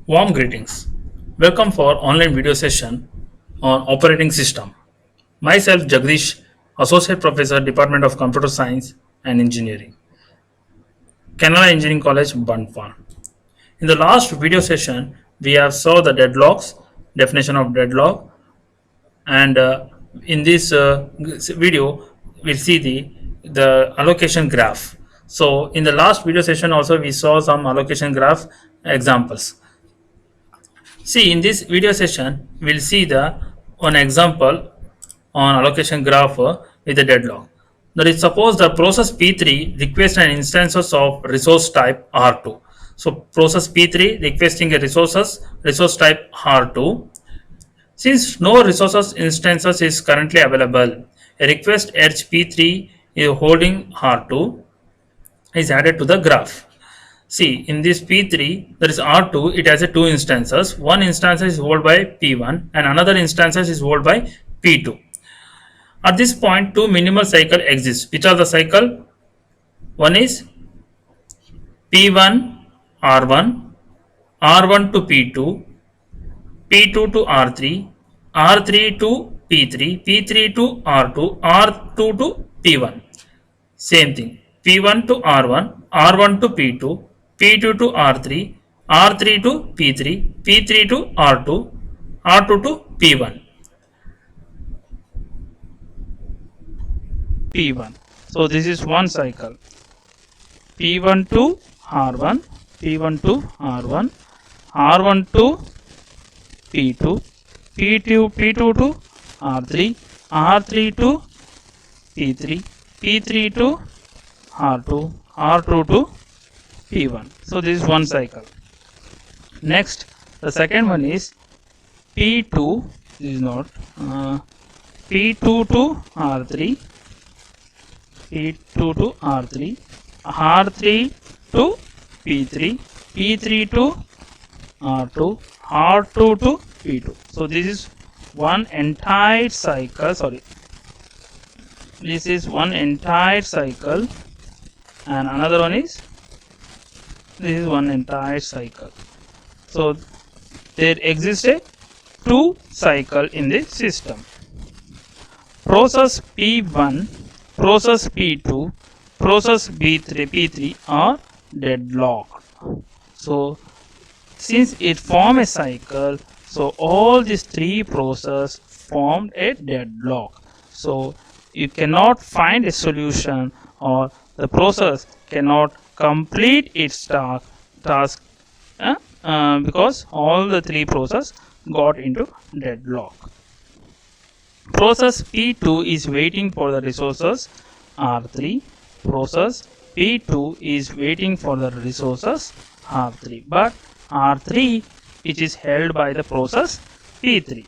Warm greetings. Welcome for online video session on operating system. Myself Jagdish, Associate Professor, Department of Computer Science and Engineering, Canara Engineering College, Bandpan. In the last video session, we have saw the deadlocks, definition of deadlock, and in this video, we'll see the allocation graph. So in the last video session also we saw some allocation graph examples. See, in this video session, we'll see the one example on allocation graph with a deadlock. That is, suppose the process P3 requests an instances of resource type R2. So process P3 requesting a resource type R2. Since no resources instances is currently available, a request edge P3 is holding R2 is added to the graph. See, in this P3, there is R2, it has a two instances. One instance is held by P1 and another instance is held by P2. At this point, two minimal cycle exists. Which are the cycle? One is P1 R1, R1 to P2, P2 to R3, R3 to P3, P3 to R2, R2 to P1. Same thing. P1 to R1, R1 to P2, P2 to R3, R3 to P3, P3 to R2, R2 to P1. P1. So this is one cycle. P1 to R1, P1 to R1, R1 to P2, P2 to R3, R3 to P3, P3 to R2, R2 to P1. So this is one cycle. Next, the second one is P2, this is not P2 to R3, P2 to R3, R3 to P3, P3 to R2, R2 to P2. So this is one entire cycle. This is one entire cycle, and another one is this is one entire cycle. So there exists a two cycle in the system. Process P1, process P2, process P3 are deadlocked. So since it formed a cycle, so all these three processes formed a deadlock. So you cannot find a solution, or the process cannot complete its task because all the three processes got into deadlock. Process P2 is waiting for the resources R3. Process P2 is waiting for the resources R3, but R3 which is held by the process P3.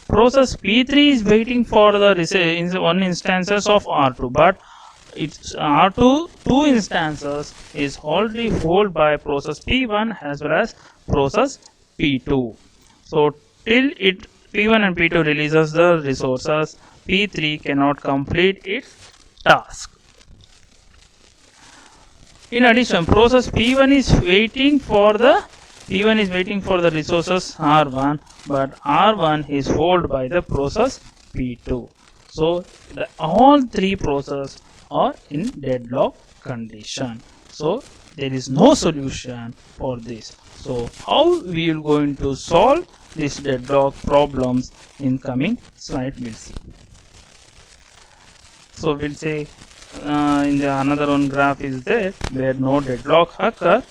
Process P3 is waiting for the one instances of R2, but its R2 two instances is already held by process P1 as well as process P2. So till it P1 and P2 releases the resources, P3 cannot complete its task. In addition, process P1 is waiting for the resources R1, but R1 is held by the process P2. So all three processes are in deadlock condition. So there is no solution for this. So how we are going to solve these deadlock problems in coming slide we'll see. So we'll say in the another one graph is there where no deadlock occur,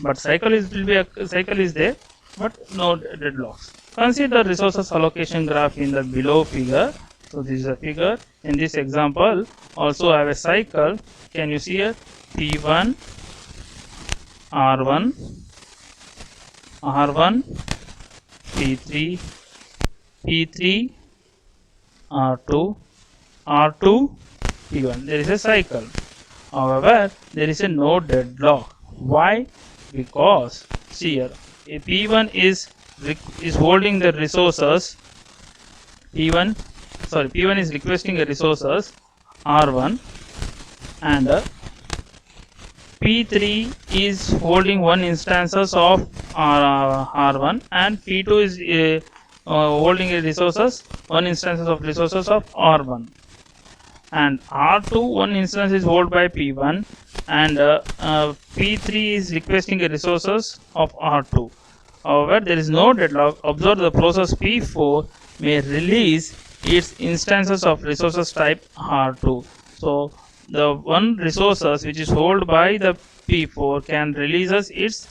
but cycle is there, but no deadlocks. Consider resources allocation graph in the below figure. So this is a figure. In this example, also have a cycle. Can you see here? P1, R1, R1, P3, P3, R2, R2, P1. There is a cycle. However, there is a no deadlock. Why? Because see here, a P1 is holding the resources. P1 is requesting a resources R1, and P3 is holding one instances of R1, and P2 is holding a resources one instances of resources of R1, and R2 one instance is held by P1, and P3 is requesting a resources of R2. However, there is no deadlock. Observe the process P4 may release its instances of resources type R2. So the one resources which is held by the P4 can releases its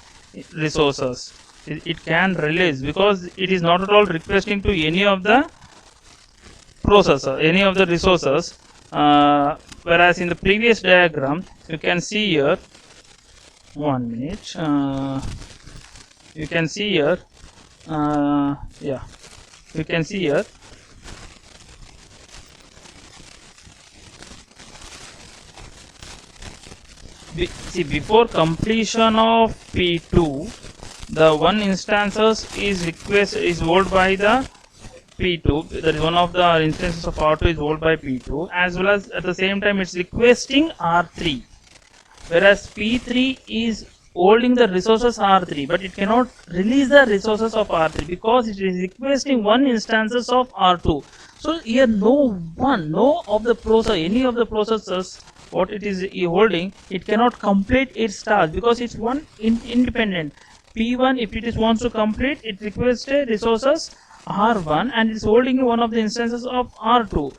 resources. It can release because it is not at all requesting to any of the processor, any of the resources. Whereas in the previous diagram, you can see here. 1 minute. You can see here. Yeah, you can see here. See, before completion of P2, the one instances is held by the P2. That is one of the instances of R2 is held by P2, as well as at the same time it's requesting R3. Whereas P3 is holding the resources R3, but it cannot release the resources of R3 because it is requesting one instances of R2. So here no of the process, any of the processes what it is holding, it cannot complete its task because it's one independent. P1, if it is wants to complete, it requests a resources R1 and it's holding one of the instances of R2,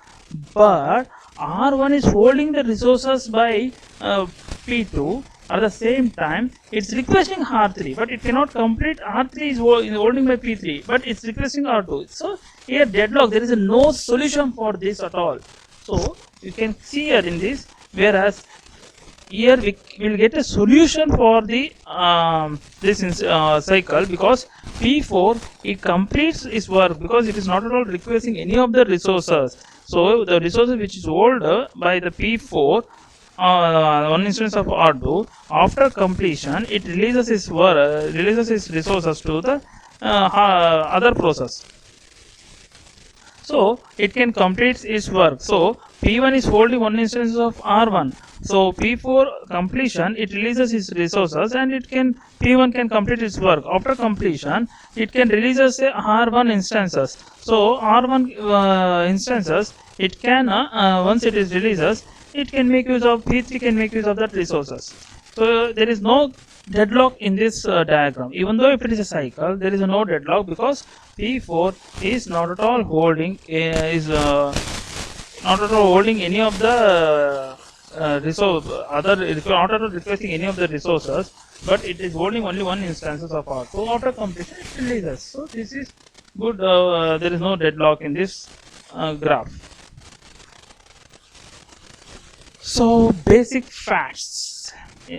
but R1 is holding the resources by P2. At the same time, it's requesting R3, but it cannot complete. R3 is holding by P3, but it's requesting R2. So here deadlock, there is no solution for this at all. So you can see here in this, whereas here we will get a solution for the this cycle, because P4 it completes its work because it is not at all requesting any of the resources. So the resources which is held by the P4, one instance of R2, after completion it releases its work, releases its resources to the other process. So it can complete its work. So P1 is holding one instance of R1. So P4 completion, it releases its resources and it can P1 can complete its work. After completion, it can releases R1 instances. So R1 instances, it can once it is releases, it can make use of P3 can make use of that resources. So there is no deadlock in this diagram. Even though if it is a cycle, there is no deadlock because P4 is not at all holding not at all holding any of the resource not at all requesting any of the resources, but it is holding only one instances of R2. After completion, it releases. So this is good. There is no deadlock in this graph. So basic facts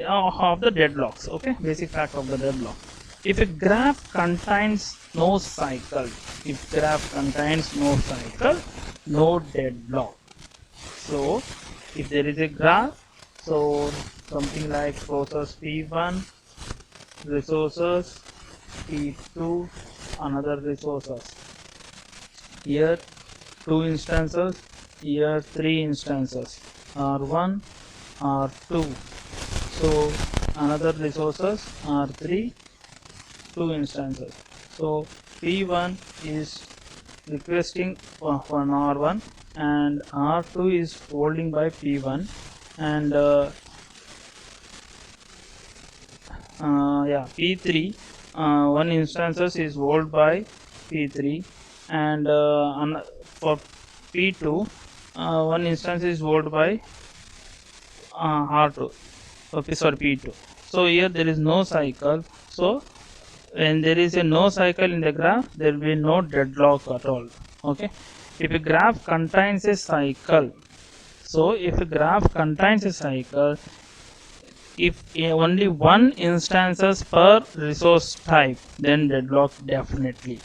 of the deadlocks. Okay, basic fact of the deadlock. If a graph contains no cycle, no deadlock. So if there is a graph, so something like process P1, resources P2, another resources. Here 2 instances, here 3 instances, R1, R2. So another resources R3, 2 instances. So P1 is requesting for an R1 and R2 is holding by P1, and P3 one instances is held by P3, and for P2 one instance is held by R2. Okay, sorry, P2. So here there is no cycle. So when there is a no cycle in the graph, there will be no deadlock at all. Okay, if a graph contains a cycle, so if a graph contains a cycle, if only one instances per resource type, then deadlock definitely.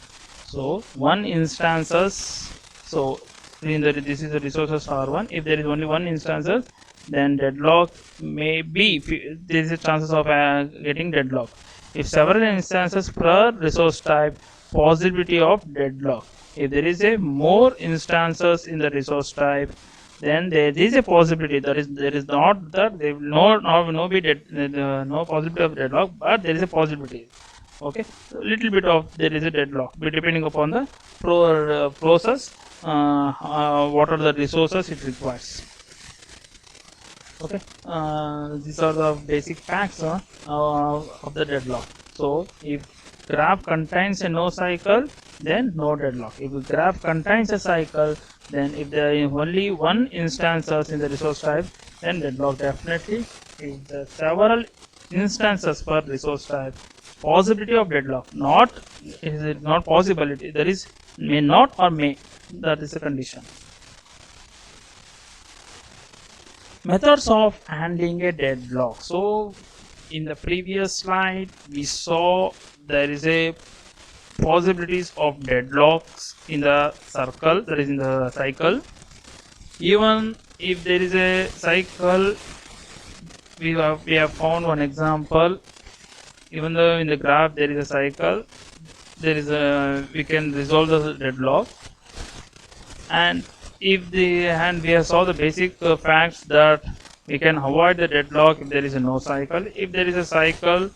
So one instances, so this is the resources R1. If there is only one instances, then deadlock may be, there is a chances of getting deadlock. If several instances per resource type, possibility of deadlock. If there is a more instances in the resource type, then there is a possibility. There is not that there will no be no possibility of deadlock, but there is a possibility. Okay, a little bit of there is a deadlock, depending upon the process, what are the resources it requires. Okay, these are the basic facts of the deadlock. So if graph contains a no cycle, then no deadlock. If the graph contains a cycle, then if there is only one instances in the resource type, then deadlock definitely. If the several instances per resource type, possibility of deadlock, not is it not possibility, there is may not or may, that is the condition. Methods of handling a deadlock. So in the previous slide we saw there is a possibilities of deadlocks in the circle, that is in the cycle. Even if there is a cycle, we have found one example. Even though in the graph there is a cycle, there is a, we can resolve the deadlock. And if the we have saw the basic facts that we can avoid the deadlock if there is a no cycle. If there is a cycle,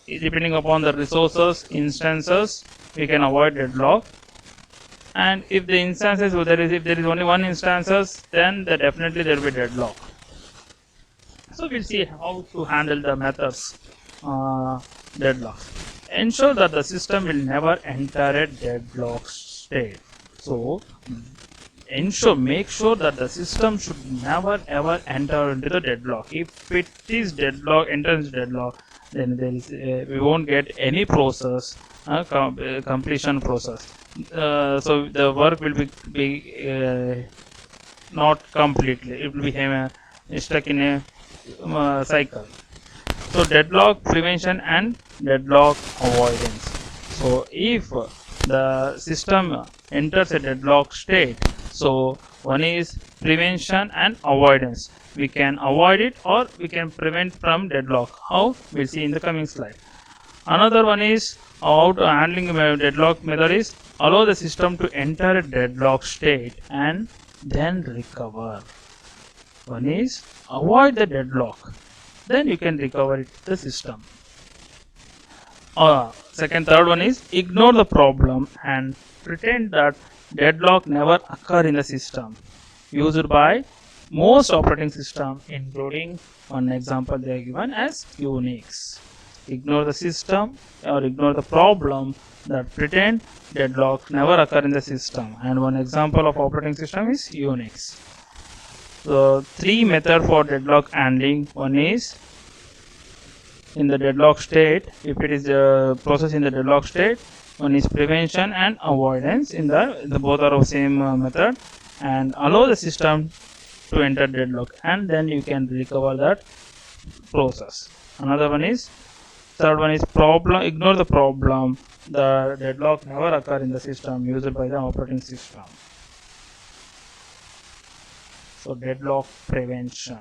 depending upon the resources instances, we can avoid deadlock. And if the instances, if there is only one instances, then definitely there will be deadlock. So we'll see how to handle the methods deadlock. Ensure that the system will never enter a deadlock state. So make sure that the system should never ever enter into the deadlock. If it is deadlock, enters deadlock, then there is we won't get any process, completion process. So the work will be not completely. It will be stuck in a cycle. So deadlock prevention and deadlock avoidance. So if the system enters a deadlock state, so one is prevention and avoidance. We can avoid it or we can prevent from deadlock. How? We'll see in the coming slide. Another one is how to handling deadlock method is allow the system to enter a deadlock state and then recover. One is avoid the deadlock, then you can recover the system. Third one is ignore the problem and pretend that deadlock never occur in the system. Used by most operating system, including one example they are given as Unix. Ignore the system or ignore the problem that pretend deadlock never occur in the system. And one example of operating system is Unix. So three methods for deadlock handling. One is in the deadlock state. If it is a process in the deadlock state, one is prevention and avoidance. In the both are of same method, and allow the system to enter deadlock, and then you can recover that process. Another one is third one is problem. Ignore the problem. The deadlock never occur in the system used by the operating system. So deadlock prevention.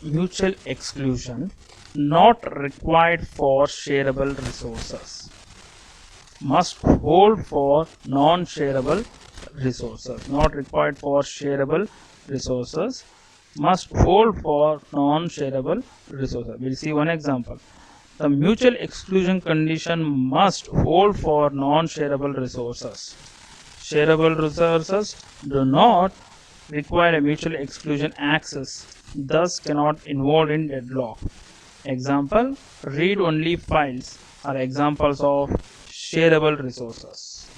Mutual exclusion not required for shareable resources. Must hold for non-shareable resources. Not required for shareable resources. Must hold for non-shareable resources. We'll see one example. The mutual exclusion condition must hold for non-shareable resources. Shareable resources do not require a mutual exclusion access, thus cannot involve in deadlock. Example, read-only files are examples of shareable resources.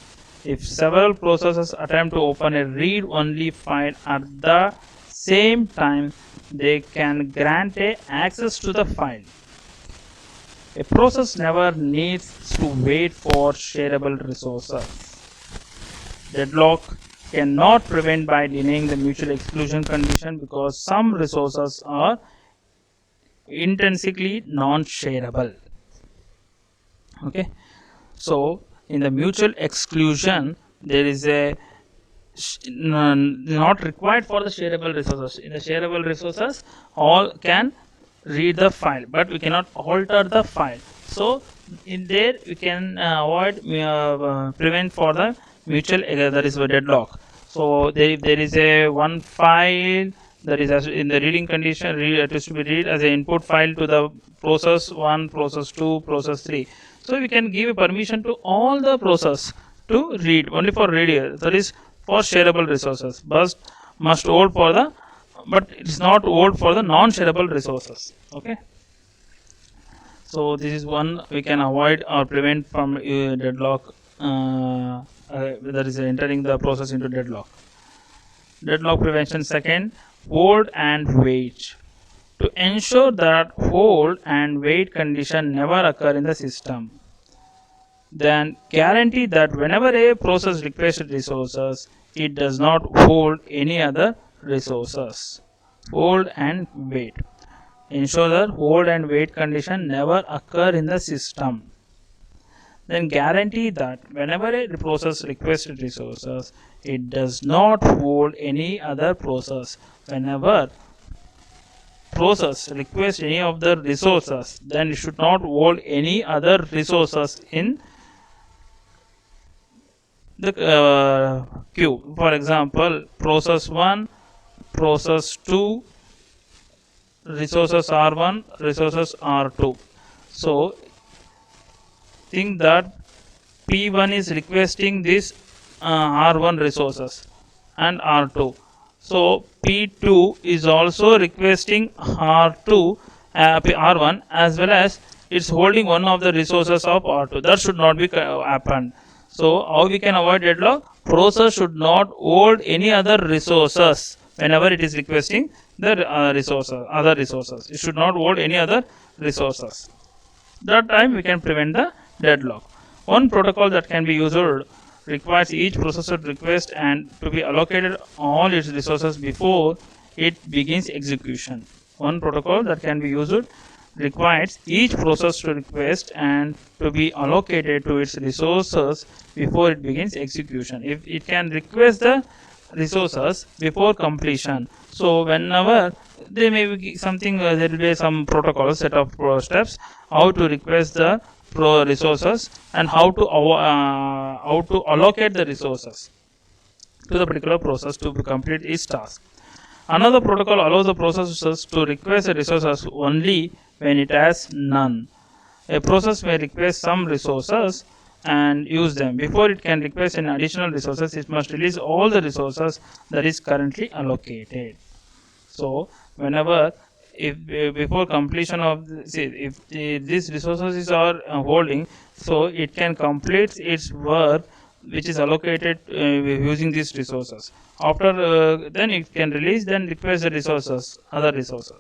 If several processes attempt to open a read-only file at the same time, they can grant a access to the file. A process never needs to wait for shareable resources. Deadlock cannot prevent by denying the mutual exclusion condition because some resources are intrinsically non-shareable. Okay, so in the mutual exclusion there is a not required for the shareable resources. In the shareable resources, all can read the file, but we cannot alter the file. So in there we can avoid prevent for the mutual that is a deadlock. So there, if there is a one file that is in the reading condition, it is to be read as an input file to the process 1, process 2, process 3. So we can give a permission to all the process to read only for read, that is for shareable resources, but must hold for the, but it's not hold for the non-shareable resources. Okay. So this is one we can avoid or prevent from deadlock. That is entering the process into deadlock. Deadlock prevention. Second, hold and wait. To ensure that hold and wait condition never occur in the system, then guarantee that whenever a process requests resources, it does not hold any other resources. Hold and wait. Ensure that hold and wait condition never occur in the system. Then guarantee that whenever a process requests resources, it does not hold any other process. Whenever process requests any of the resources, then it should not hold any other resources in the queue. For example, process 1, process 2, resources R1, resources R2. So think that P1 is requesting this R1 resources and R2. So P2 is also requesting R2 R1 as well as it's holding one of the resources of R2. That should not be happened. So how we can avoid deadlock? Process should not hold any other resources whenever it is requesting the other resources. It should not hold any other resources. That time we can prevent the deadlock. One protocol that can be used requires each processor to request and to be allocated all its resources before it begins execution. One protocol that can be used requires each process to request and to be allocated to its resources before it begins execution. If it can request the resources before completion, so whenever there may be something, there will be some protocol set of steps how to request the resources and how to allocate the resources to the particular process to complete its task. Another protocol allows the processes to request the resources only when it has none. A process may request some resources and use them. Before it can request any additional resources, it must release all the resources that is currently allocated. So whenever if before completion of if these resources are holding, so it can complete its work which is allocated using these resources. After then it can release, then request the resources, other resources.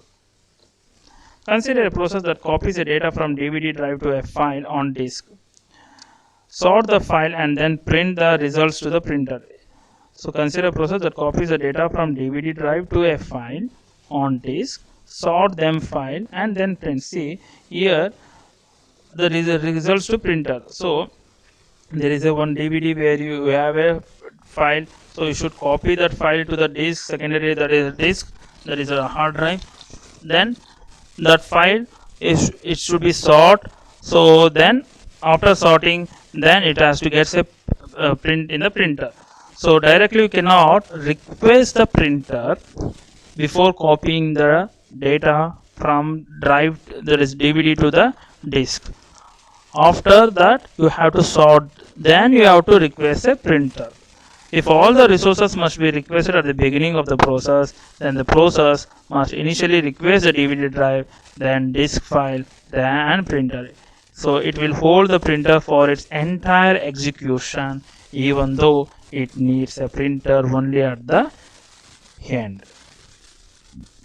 Consider a process that copies the data from DVD drive to a file on disk. Sort the file and then print the results to the printer. So consider a process that copies the data from DVD drive to a file on disk, sort them file and then print. See here the results to printer. So there is a one DVD where you have a file, so you should copy that file to the disk, secondary that is a disk, that is a hard drive. Then that file is, it should be sort. So then after sorting, then it has to get a print in the printer. So directly you cannot request the printer before copying the data from drive, that is DVD, to the disk. After that you have to sort, then you have to request a printer. If all the resources must be requested at the beginning of the process, then the process must initially request the DVD drive, then disk file, then printer. So it will hold the printer for its entire execution, even though it needs a printer only at the end.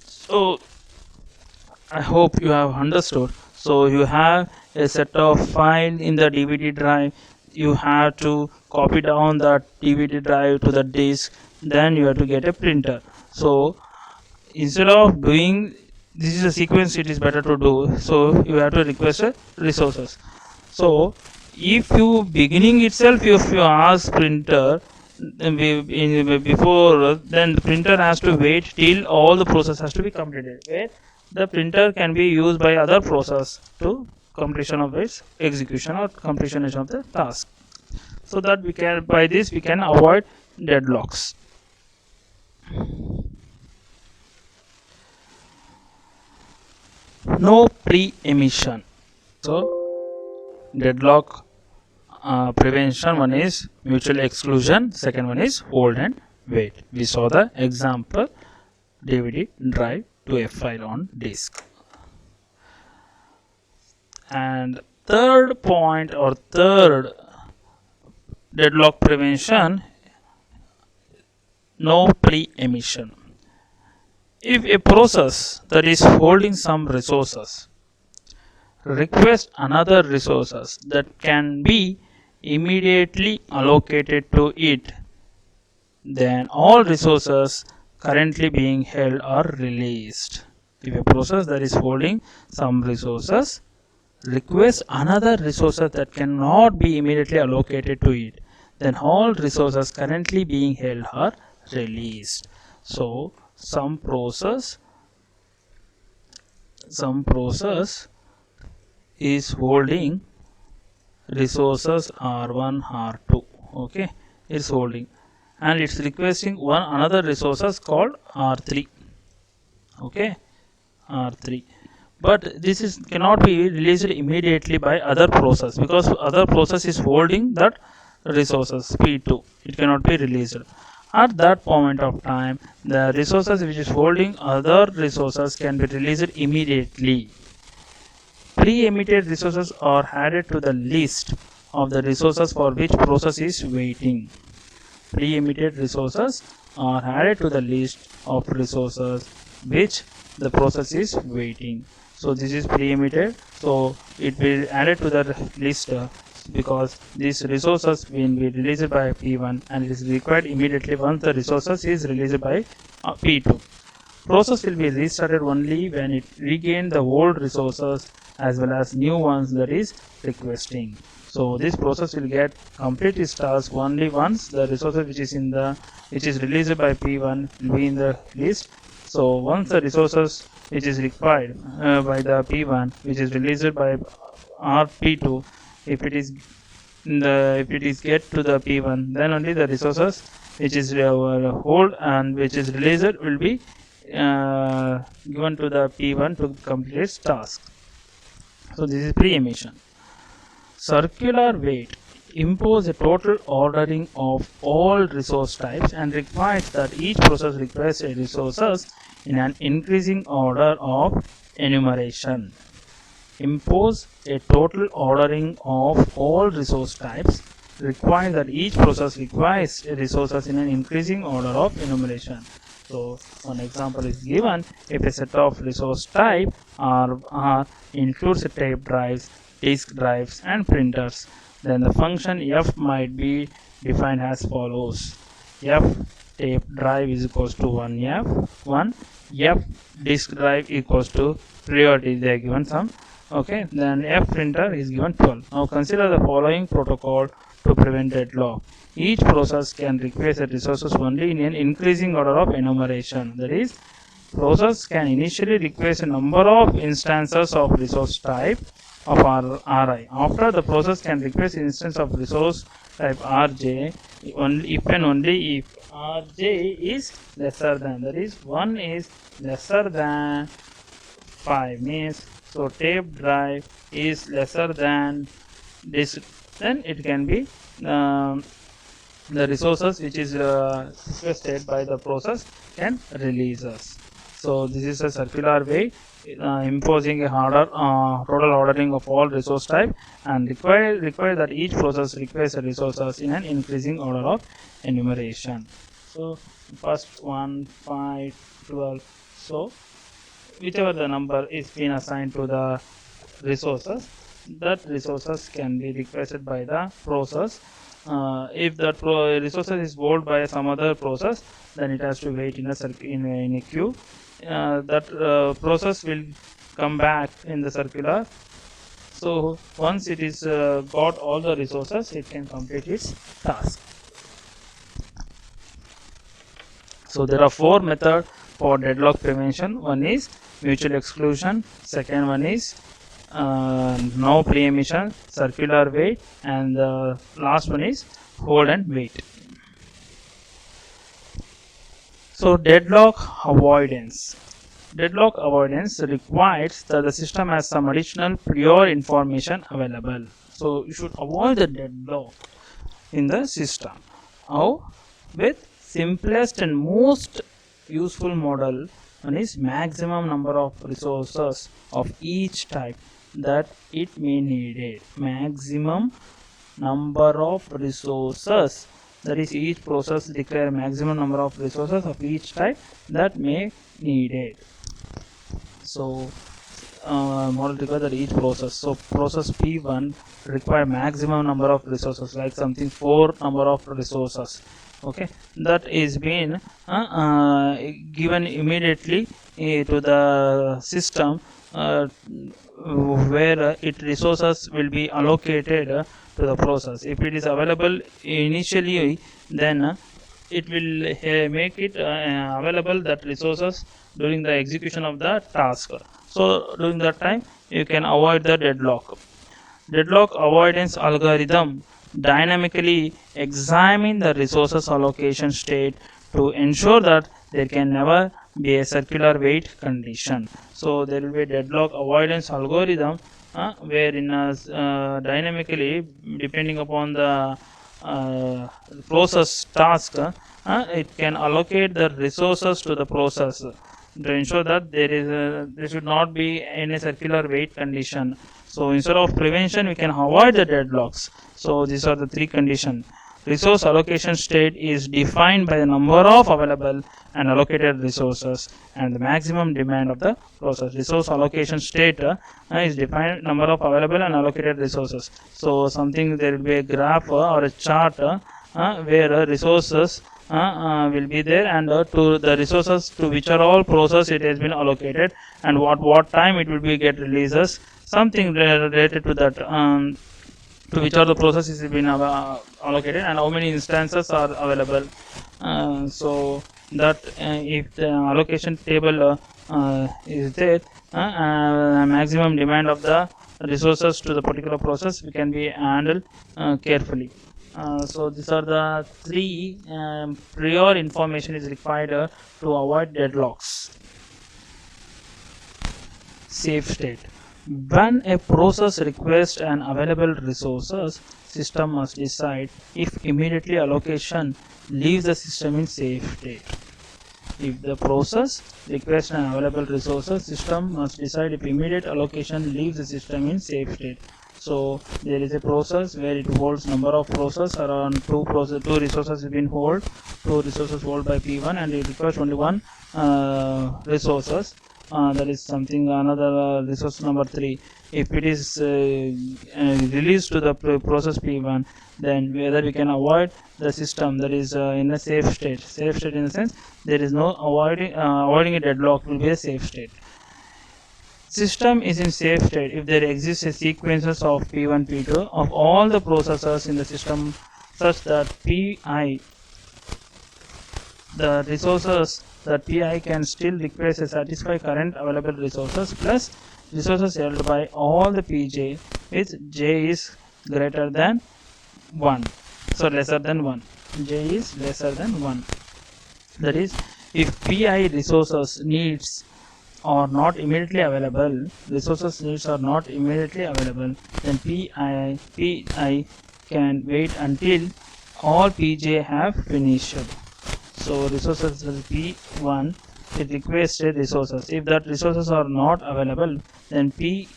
So I hope you have understood. So you have a set of file in the DVD drive, you have to copy down that DVD drive to the disk, then you have to get a printer. So instead of doing this is a sequence, it is better to do. So you have to request resources. So if you beginning itself, if you ask printer before then the printer has to wait till all the process has to be completed, where the printer can be used by other process to completion of its execution or completion of the task, so that we can, by this we can avoid deadlocks. No pre-emission. So deadlock prevention, one is mutual exclusion, second one is hold and wait. We saw the example DVD drive to a file on disk. And third point or third deadlock prevention, no pre-emission. If a process that is holding some resources requests another resources that can be immediately allocated to it, then all resources currently being held are released. If a process that is holding some resources requests another resources that cannot be immediately allocated to it, then all resources currently being held are released. So some process is holding resources R1 R2, okay, it's holding, and it's requesting one another resources called R3, okay, R3, but this is cannot be released immediately by other process, because other process is holding that resources P2, it cannot be released. At that point of time, the resources which is holding other resources can be released immediately. Pre-emitted resources are added to the list of the resources for which process is waiting. Pre-emitted resources are added to the list of resources which the process is waiting. So this is pre-emitted, so it will added to the list because these resources will be released by P1 and it is required immediately once the resources is released by P2. Process will be restarted only when it regain the old resources as well as new ones that is requesting. So this process will get complete its task only once the resources which is released by P1 will be in the list. So once the resources which is required by the P1 which is released by P2, if it is get to the P1, then only the resources which is hold and which is released will be given to the P1 to complete its task. So this is pre-emission. Circular wait impose a total ordering of all resource types and requires that each process requests a resources in an increasing order of enumeration. Impose a total ordering of all resource types requires that each process requires resources in an increasing order of enumeration. So one example is given: if a set of resource type R includes tape drives, disk drives and printers, then the function f might be defined as follows: f tape drive is equals to 1f, f disk drive equals to priority, they are given some, okay, then f printer is given 12. Now consider the following protocol to prevent deadlock. Each process can request the resources only in an increasing order of enumeration. That is, process can initially request a number of instances of resource type of Ri. After, the process can request instance of resource type Rj only if and only if Rj is lesser than, that is 1 is lesser than 5, means so tape drive is lesser than this, then it can be the resources which is requested by the process can release us. So this is a circular way imposing a total ordering of all resource type and require that each process requires a resources in an increasing order of enumeration. So first 1, 5, 12. So whichever the number is being assigned to the resources, that resources can be requested by the process. If that resources is held by some other process, then it has to wait in a queue. That process will come back in the circular. So once it is got all the resources, it can complete its task. So there are four methods for deadlock prevention. One is mutual exclusion, second one is no pre-emission, circular wait, and the last one is hold and wait. So deadlock avoidance. Deadlock avoidance requires that the system has some additional prior information available. So you should avoid the deadlock in the system. How? With simplest and most useful model, one is maximum number of resources of each type that it may need. Maximum number of resources, that is each process declare maximum number of resources of each type that may needed. So model requires each process. So process P1 require maximum number of resources, like something 4 number of resources. Okay, that is being given immediately to the system where it resources will be allocated to the process. If it is available initially, then it will make it available that resources during the execution of the task. So during that time you can avoid the deadlock. Deadlock avoidance algorithm dynamically examine the resources allocation state to ensure that there can never be a circular wait condition. So there will be a deadlock avoidance algorithm wherein dynamically, depending upon the process task, it can allocate the resources to the process to ensure that there should not be any circular wait condition. So instead of prevention, we can avoid the deadlocks. So these are the three conditions. Resource allocation state is defined by the number of available and allocated resources and the maximum demand of the process. Resource allocation state is defined number of available and allocated resources. So something, there will be a graph or a chart where resources will be there, and to the resources to which are all process it has been allocated, and what time it will be get releases, something related to that, to which are the processes has been allocated and how many instances are available. So that if the allocation table is there, maximum demand of the resources to the particular process we can be handled carefully. So these are the three prior information is required to avoid deadlocks. Safe state. When a process requests an available resources, system must decide if immediately allocation leaves the system in safe state. If the process requests an available resources, system must decide if immediate allocation leaves the system in safe state. So there is a process where it holds number of process around two resources have been hold, 2 resources hold by P1, and it requires only one resources. That is something another resource number 3. If it is released to the process P1, then whether we can avoid the system that is in a safe state. Safe state in the sense there is no avoiding a deadlock will be a safe state. System is in safe state if there exists a sequences of P1, P2 of all the processors in the system such that Pi, the resources that Pi can still request to satisfy current available resources plus resources held by all the Pj with j is greater than 1. So lesser than 1. J is lesser than 1. That is, if Pi resources needs are not immediately available, resources needs are not immediately available, then Pi can wait until all Pj have finished. So resources will P1, it requested resources. If that resources are not available, then Pi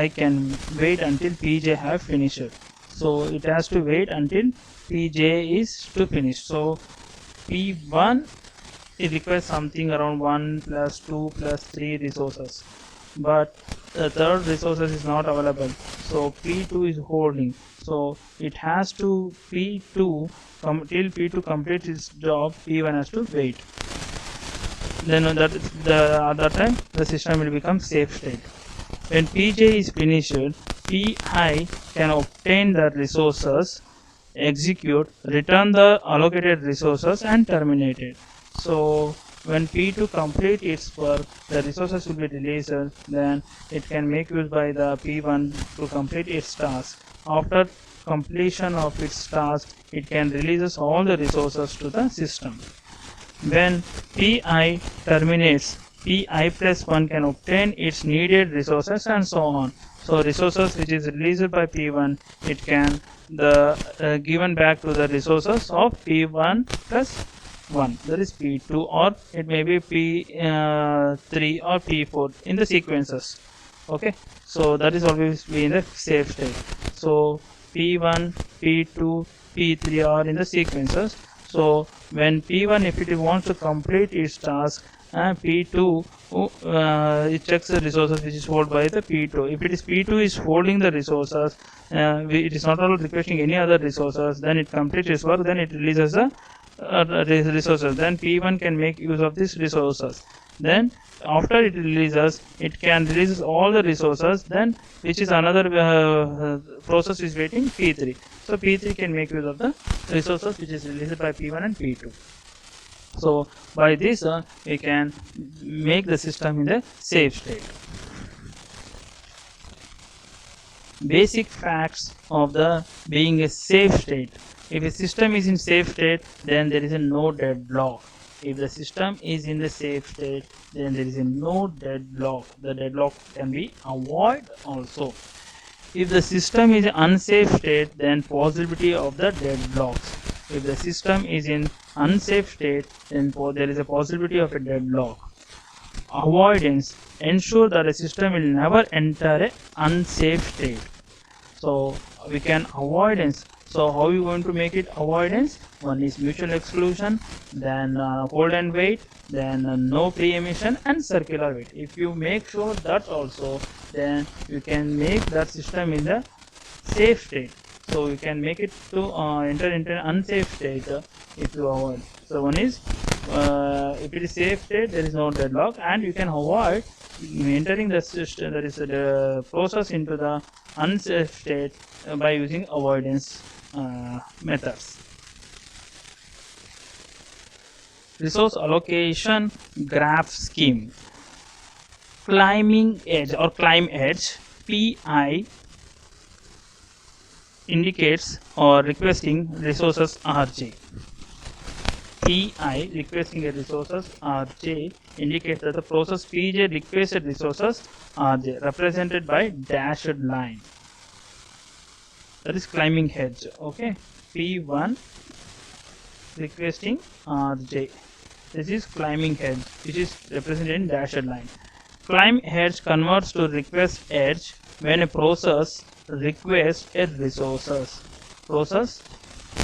can wait until Pj have finished. So it has to wait until Pj is to finish. So P1, it requires something around 1 plus 2 plus 3 resources, but the third resources is not available, so P2 is holding. So it has to P2 till P2 completes its job, P1 has to wait. Then at that time the system will become safe state. When Pj is finished, Pi can obtain the resources, execute, return the allocated resources and terminate it. So when P2 complete its work, the resources will be released, then it can make use by the P1 to complete its task. After completion of its task, it can releases all the resources to the system. When Pi terminates, Pi plus 1 can obtain its needed resources and so on. So resources which is released by P1, it can the given back to the resources of P1 plus 1, that is P2, or it may be P3 or P4 in the sequences. Okay, so that is always be in the safe state. So P1, P2, P3 are in the sequences. So when P1 if it wants to complete its task, P2 it checks the resources which is held by the P2. If it is P2 is holding the resources, it is not all requesting any other resources, then it completes its work, then it releases the resources. Then P1 can make use of these resources. Then after it releases, it can release all the resources, then which is another process is waiting, P3. So P3 can make use of the resources which is released by P1 and P2. So by this we can make the system in the safe state. Basic facts of the being a safe state. If a system is in safe state, then there is a no deadlock. If the system is in the safe state, then there is a no deadlock. The deadlock can be avoided also. If the system is in unsafe state, then possibility of the deadlocks. If the system is in unsafe state, then there is a possibility of a deadlock. Avoidance. Ensure that a system will never enter a unsafe state. So we can avoidance. So how are you going to make it avoidance? One is mutual exclusion, then hold and wait, then no pre-emission and circular wait. If you make sure that also, then you can make that system in the safe state. So you can make it to enter into an unsafe state if you avoid. So one is if it is safe state, there is no deadlock, and you can avoid entering the system, that is the process, into the unsafe state by using avoidance methods. Resource allocation graph scheme. Climbing edge or climb edge, Pi indicates or requesting resources Rj. Pi requesting a resources Rj indicates that the process Pj requested resources Rj, represented by dashed line. That is climbing edge. Okay, P1 requesting Rj. This is climbing edge, which is represented in dashed line. Climb edge converts to request edge when a process requests a resources. Process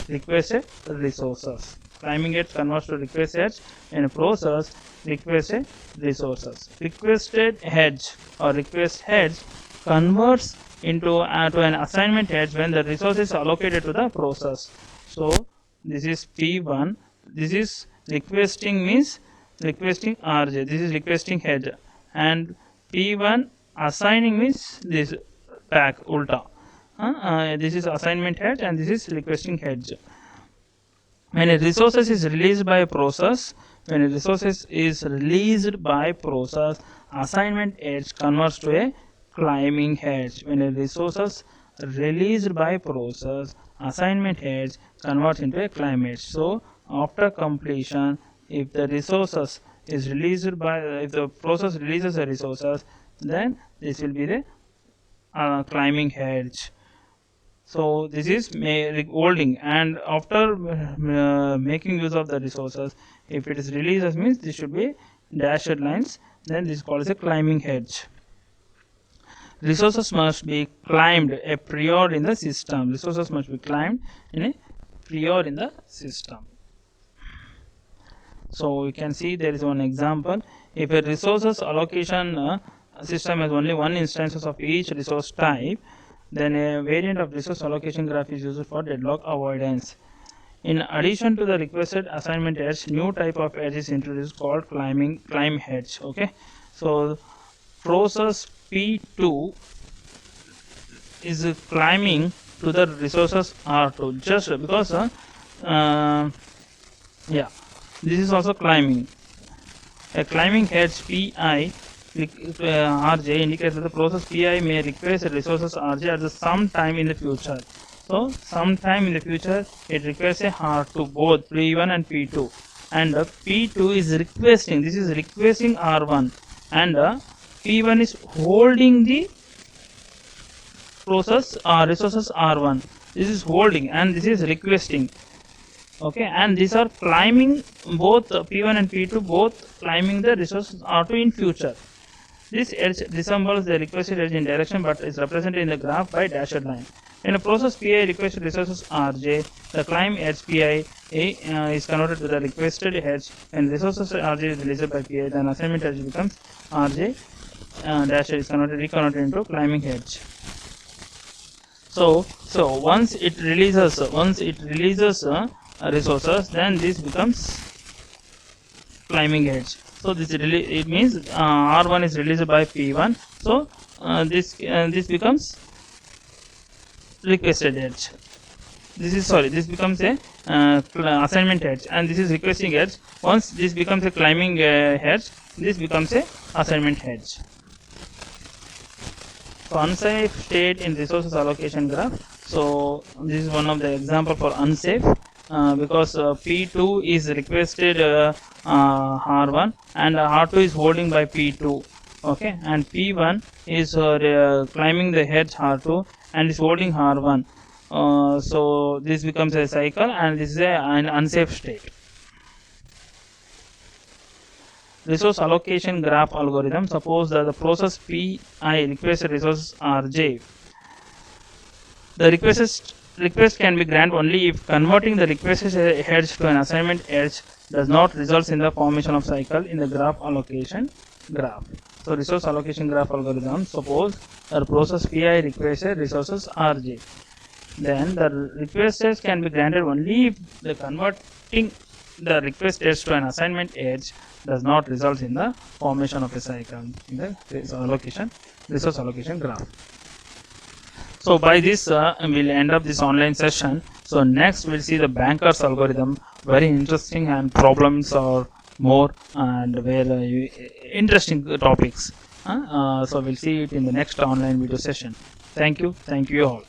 requested resources. Climbing edge converts to request edge when a process requests a resources. Requested edge or request edge converts into to an assignment edge when the resource is allocated to the process. So this is P1. This is requesting, means requesting Rj. This is requesting edge, and P1 assigning means this back ulta. This is assignment edge and this is requesting edge. When a resources is released by a process, assignment edge converts to a climbing edge. When a resources released by process, assignment edge converts into a climb edge. So after completion, if the resources is released by, if the process releases the resources, then this will be the climbing edge. So this is holding, and after making use of the resources, if it is releases means this should be dashed lines, then this is called as a climbing edge. Resources must be climbed a priori in the system. Resources must be climbed in a priori in the system. So you can see there is one example. If a resources allocation system has only one instances of each resource type, then a variant of resource allocation graph is used for deadlock avoidance. In addition to the requested assignment edge, new type of edge is introduced called climb edge. Okay, so process P2 is climbing to the resources R2 just because this is also climbing. A climbing edge Pi Rj indicates that the process Pi may request resources Rj at some time in the future. So sometime in the future it requires a R2, both P1 and P2, and P2 is requesting, this is requesting R1, and P1 is holding the process resources R1. This is holding and this is requesting. Okay, and these are climbing, both P1 and P2 both climbing the resources R2 in future. This edge resembles the requested edge in direction but is represented in the graph by dashed line. In a process Pi requested resources Rj, the climb edge Pi is converted to the requested edge. When resources Rj is released by Pi, then assignment edge becomes Rj dash is reconverted into climbing edge. So once it releases resources, then this becomes climbing edge. So this it means R1 is released by P1. So this becomes requested edge. This becomes a assignment edge, and this is requesting edge. Once this becomes a climbing edge, this becomes a assignment edge. So unsafe state in resources allocation graph. So this is one of the example for unsafe, because P2 is requested R1 and R2 is holding by P2. Okay, and P1 is climbing the edge R2 and is holding R1. So this becomes a cycle, and this is an unsafe state. Resource allocation graph algorithm. Suppose that the process Pi requests resources Rj. The request can be granted only if converting the requested edge to an assignment edge does not result in the formation of cycle in the graph allocation graph. So resource allocation graph algorithm. Suppose the process Pi requests resources Rj. Then the requests can be granted only if the converting the request edge to an assignment edge does not result in the formation of a cycle in the resource allocation graph. So by this we'll end up this online session. So next we'll see the Banker's algorithm. Very interesting, and problems are more, and very interesting topics. So we'll see it in the next online video session. Thank you all.